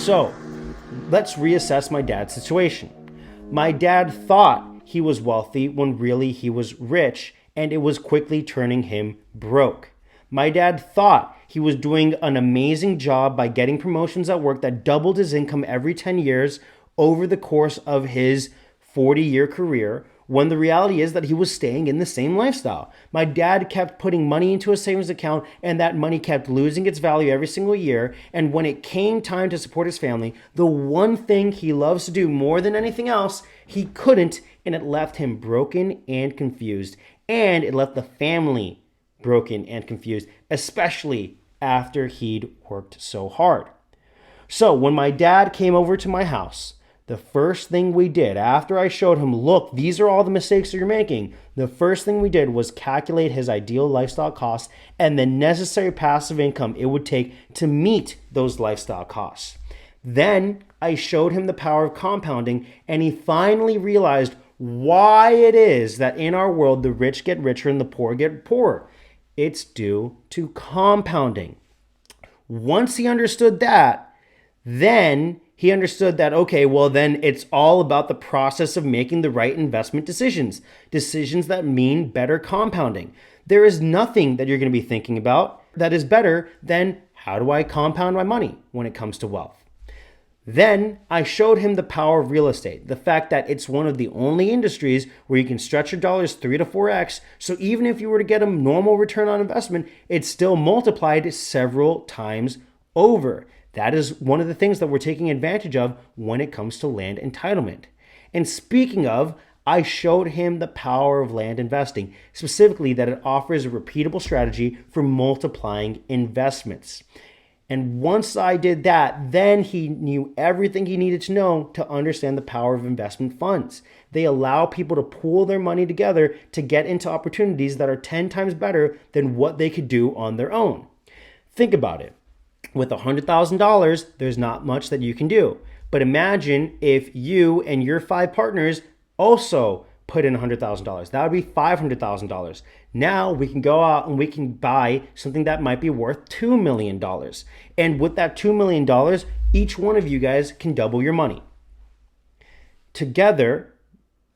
So let's reassess my dad's situation. My dad thought he was wealthy when really he was rich, and it was quickly turning him broke. My dad thought he was doing an amazing job by getting promotions at work that doubled his income every 10 years over the course of his 40-year career, when the reality is that he was staying in the same lifestyle. My dad kept putting money into a savings account, and that money kept losing its value every single year. And when it came time to support his family, the one thing he loves to do more than anything else, he couldn't, and it left him broken and confused. And it left the family broken and confused, especially after he'd worked so hard. So when my dad came over to my house, the first thing we did after I showed him, look, these are all the mistakes that you're making, the first thing we did was calculate his ideal lifestyle costs and the necessary passive income it would take to meet those lifestyle costs. Then I showed him the power of compounding, and he finally realized why it is that in our world the rich get richer and the poor get poorer. It's due to compounding. Once he understood that, then he understood that, okay, well, then it's all about the process of making the right investment decisions that mean better compounding. There is nothing that you're going to be thinking about that is better than how do I compound my money when it comes to wealth. Then I showed him the power of real estate, the fact that it's one of the only industries where you can stretch your dollars 3 to 4x. So even if you were to get a normal return on investment, it's still multiplied several times over. That is one of the things that we're taking advantage of when it comes to land entitlement. And speaking of, I showed him the power of land investing, specifically that it offers a repeatable strategy for multiplying investments. And once I did that, then he knew everything he needed to know to understand the power of investment funds. They allow people to pool their money together to get into opportunities that are 10 times better than what they could do on their own. Think about it. With $100,000, there's not much that you can do. But imagine if you and your 5 partners also put in $100,000. That would be $500,000. Now we can go out and we can buy something that might be worth $2 million. And with that $2 million, each one of you guys can double your money. Together,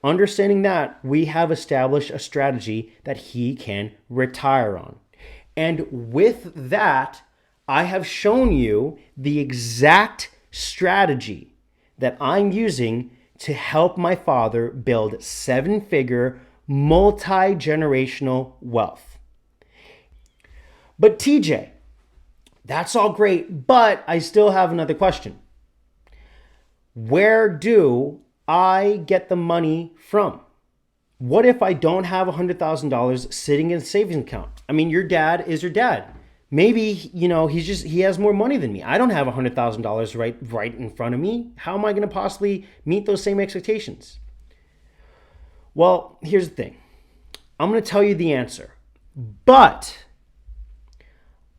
understanding that, we have established a strategy that he can retire on. And with that, I have shown you the exact strategy that I'm using to help my father build 7-figure, multi-generational wealth. But TJ, that's all great, but I still have another question. Where do I get the money from? What if I don't have $100,000 sitting in a savings account? I mean, your dad is your dad. Maybe, he has more money than me. I don't have $100,000 right in front of me. How am I going to possibly meet those same expectations? Well, here's the thing. I'm going to tell you the answer, but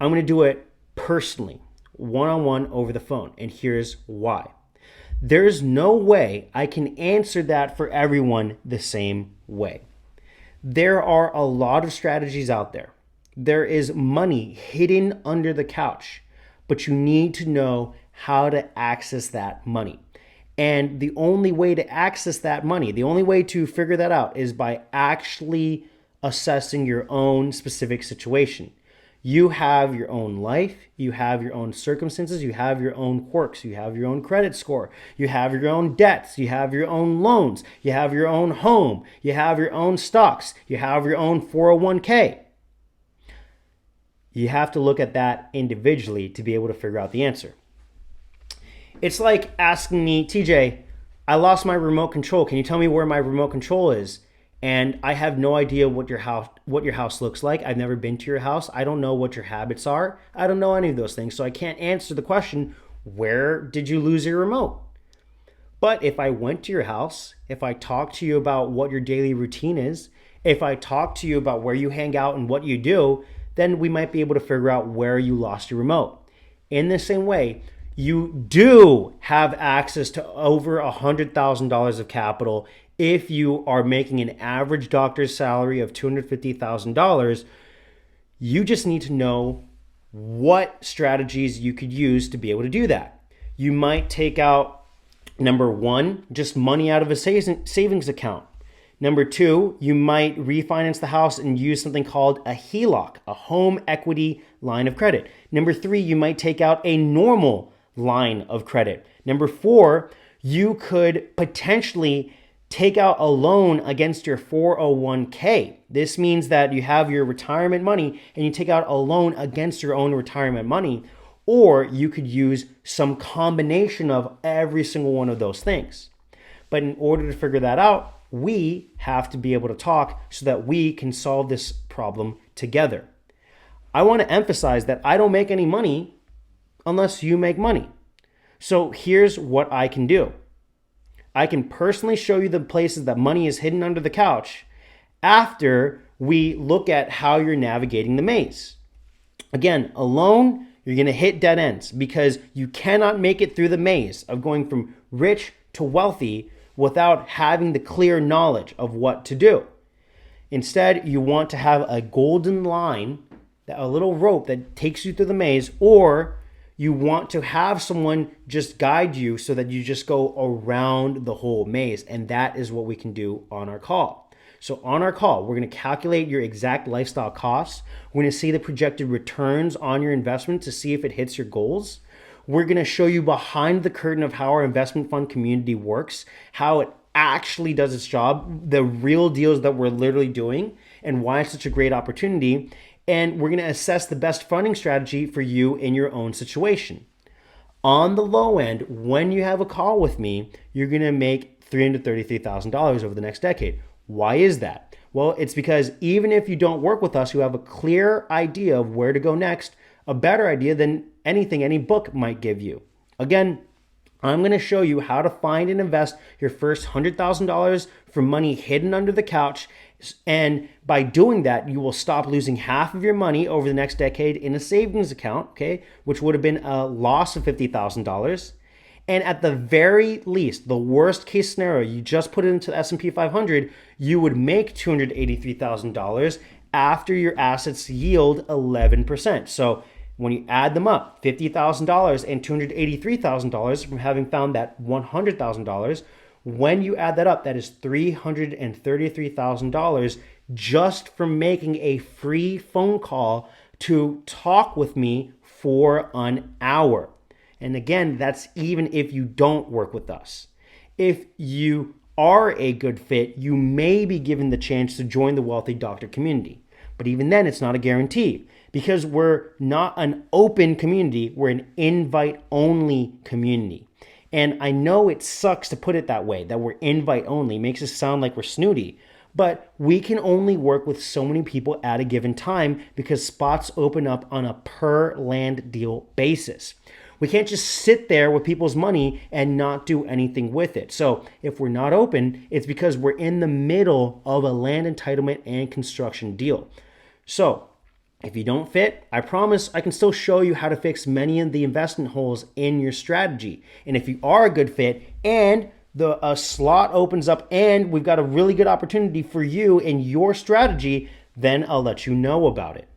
I'm going to do it personally, one-on-one over the phone. And here's why. There's no way I can answer that for everyone the same way. There are a lot of strategies out there. There is money hidden under the couch, but you need to know how to access that money. And the only way to access that money, the only way to figure that out is by actually assessing your own specific situation. You have your own life, you have your own circumstances, you have your own quirks, you have your own credit score, you have your own debts, you have your own loans, you have your own home, you have your own stocks, you have your own 401k. You have to look at that individually to be able to figure out the answer. It's like asking me, TJ, I lost my remote control. Can you tell me where my remote control is? And I have no idea what your house looks like. I've never been to your house. I don't know what your habits are. I don't know any of those things. So I can't answer the question, where did you lose your remote? But if I went to your house, if I talked to you about what your daily routine is, if I talk to you about where you hang out and what you do, then we might be able to figure out where you lost your remote. In the same way, you do have access to over $100,000 of capital if you are making an average doctor's salary of $250,000. You just need to know what strategies you could use to be able to do that. You might take out, number one, just money out of a savings account. Number two, you might refinance the house and use something called a HELOC, a home equity line of credit. Number three, you might take out a normal line of credit. Number four, you could potentially take out a loan against your 401k. This means that you have your retirement money and you take out a loan against your own retirement money, or you could use some combination of every single one of those things. But in order to figure that out, we have to be able to talk so that we can solve this problem together. I want to emphasize that I don't make any money unless you make money. So here's what I can do. I can personally show you the places that money is hidden under the couch after we look at how you're navigating the maze. Again, alone, you're going to hit dead ends because you cannot make it through the maze of going from rich to wealthy without having the clear knowledge of what to do. Instead, you want to have a golden line, a little rope that takes you through the maze, or you want to have someone just guide you so that you just go around the whole maze. And that is what we can do on our call. So on our call, we're going to calculate your exact lifestyle costs. We're going to see the projected returns on your investment to see if it hits your goals. We're going to show you behind the curtain of how our investment fund community works, how it actually does its job, the real deals that we're literally doing, and why it's such a great opportunity. And we're going to assess the best funding strategy for you in your own situation. On the low end, when you have a call with me, you're going to make $333,000 over the next decade. Why is that? Well, it's because even if you don't work with us, you have a clear idea of where to go next, a better idea than anything any book might give you. Again, I'm going to show you how to find and invest your first $100,000 from money hidden under the couch. And by doing that, you will stop losing half of your money over the next decade in a savings account, okay, which would have been a loss of $50,000. And at the very least, the worst case scenario, you just put it into the S&P 500, you would make $283,000 after your assets yield 11%. So when you add them up, $50,000 and $283,000 from having found that $100,000, when you add that up, that is $333,000 just from making a free phone call to talk with me for an hour. And again, that's even if you don't work with us. If you are a good fit, you may be given the chance to join the Wealthy Doctor community. But even then, it's not a guarantee because we're not an open community. We're an invite-only community. And I know it sucks to put it that way, that we're invite-only. It makes us sound like we're snooty. But we can only work with so many people at a given time because spots open up on a per land deal basis. We can't just sit there with people's money and not do anything with it. So if we're not open, it's because we're in the middle of a land entitlement and construction deal. So if you don't fit, I promise I can still show you how to fix many of the investment holes in your strategy. And if you are a good fit and a slot opens up and we've got a really good opportunity for you in your strategy, then I'll let you know about it.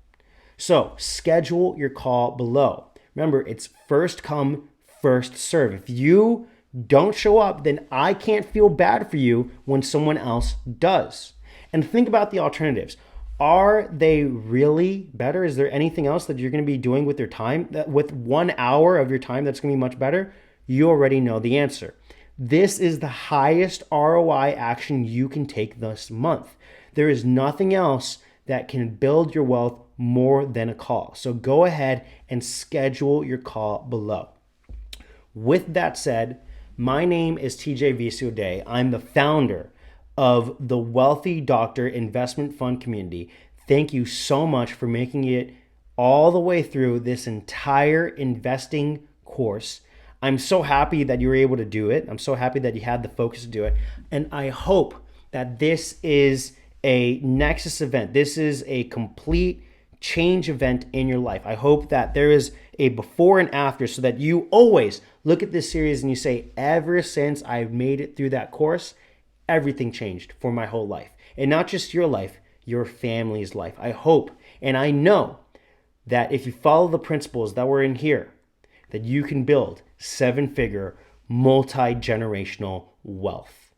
So schedule your call below. Remember, it's first come, first serve. If you don't show up, then I can't feel bad for you when someone else does. And think about the alternatives. Are they really better? Is there anything else that you're going to be doing with your time, with 1 hour of your time that's going to be much better? You already know the answer. This is the highest ROI action you can take this month. There is nothing else that can build your wealth more than a call. So go ahead and schedule your call below. With that said, my name is TJ Visude. I'm the founder of the Wealthy Doctor Investment Fund Community. Thank you so much for making it all the way through this entire investing course. I'm so happy that you were able to do it. I'm so happy that you had the focus to do it. And I hope that this is a Nexus event. This is a complete change event in your life. I hope that there is a before and after so that you always look at this series and you say, ever since I've made it through that course, everything changed for my whole life. And not just your life, your family's life. I hope and I know that if you follow the principles that were in here, that you can build seven-figure, multi-generational wealth.